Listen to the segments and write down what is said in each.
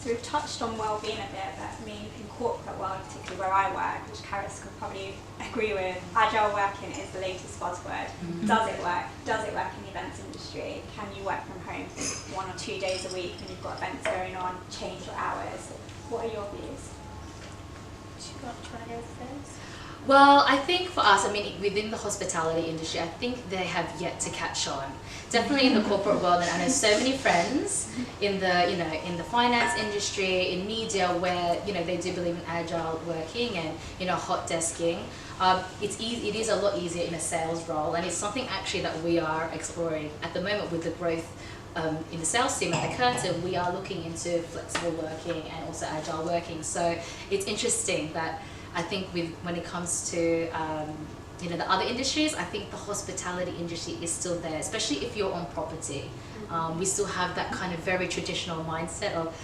So we've touched on well-being a bit, but I mean, in corporate world, particularly where I work, which Karis could probably agree with, agile working is the latest buzzword. Does it work? Does it work in the events industry? Can you work from home 1 or 2 days a week when you've got events going on, change your hours? What are your views? Do you want to go first? Well, I think for us, I mean, within the hospitality industry, I think they have yet to catch on. Definitely in the corporate world, and I know so many friends in the, in the finance industry, in media, where, they do believe in agile working and, hot desking. It is a lot easier in a sales role, and it's something actually that we are exploring at the moment with the growth in the sales team at the Curtin. We are looking into flexible working and also agile working. So it's interesting that I think when it comes to the other industries, I think the hospitality industry is still there, especially if you're on property. We still have that kind of very traditional mindset of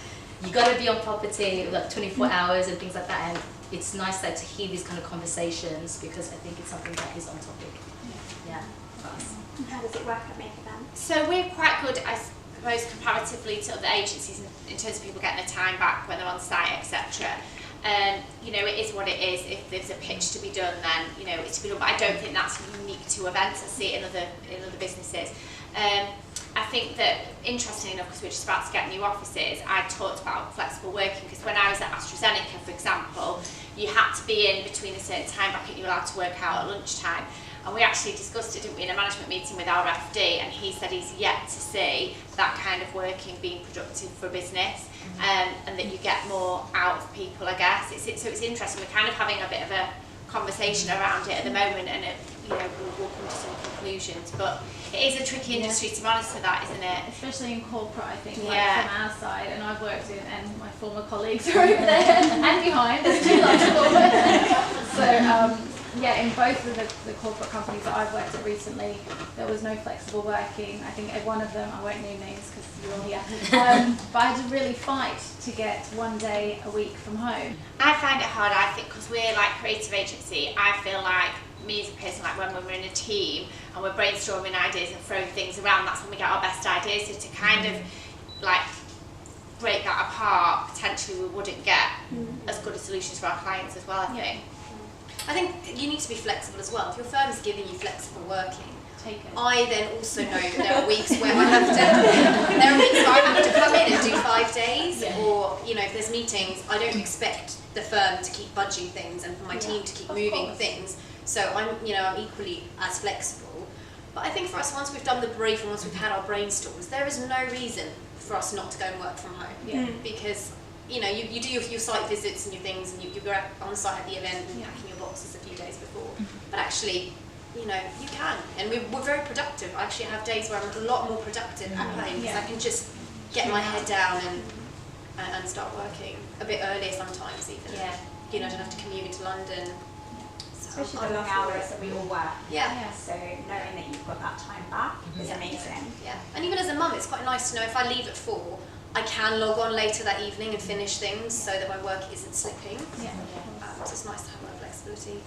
you got to be on property like 24 hours and things like that. And it's nice to hear these kind of conversations, because I think it's something that is on topic. Yeah, for us. And how does it work at Make Events? So we're quite good, I suppose, comparatively to other agencies in terms of people getting their time back when they're on site, etc. It is what it is. If there's a pitch to be done, then it's to be done. But I don't think that's unique to events. I see it in other businesses. I think that, interestingly enough, because we're just about to get new offices, I talked about flexible working, because when I was at AstraZeneca, for example, you had to be in between a certain time bracket. You were allowed to work out at lunchtime. And we actually discussed it, didn't we, in a management meeting with our FD, and he said he's yet to see that kind of working being productive for business, and that you get more out of people, I guess. So it's interesting. We're kind of having a bit of a conversation around it at the moment, and we'll come to some conclusions. But it is a tricky industry to monitor that, isn't it? Especially in corporate, I think, like from our side, and I've worked in, and my former colleagues are over there and behind, there's two lots of corporate. So, in both of the corporate companies that I've worked at recently, there was no flexible working. I think at one of them, I won't name names because you're all here, but I had to really fight to get 1 day a week from home. I find it hard, I think, because we're like creative agency. I feel like, me as a person, like when we're in a team and we're brainstorming ideas and throwing things around, that's when we get our best ideas. So to kind of like break that apart, potentially we wouldn't get as good a solutions for our clients as well, I think. I think you need to be flexible as well. If your firm is giving you flexible working, Take it. I then also know that there are weeks where I have to come in and do 5 days, or if there's meetings, I don't expect the firm to keep budging things and for my team to keep moving things. So I'm equally as flexible. But I think for us, once we've done the brief and once we've had our brainstorms, there is no reason for us not to go and work from home. Because you do your site visits and your things, and you go on site at the event and packing your boxes a few days before. But actually, you can, and we're very productive. I actually have days where I'm a lot more productive at home, because I can just get my head down and start working a bit earlier sometimes even. I don't have to commute into London. Especially the long hours that we all work. So knowing that you've got that time back is amazing. And even as a mum, it's quite nice to know if I leave at 4, I can log on later that evening and finish things so that my work isn't slipping. So it's nice to have that flexibility.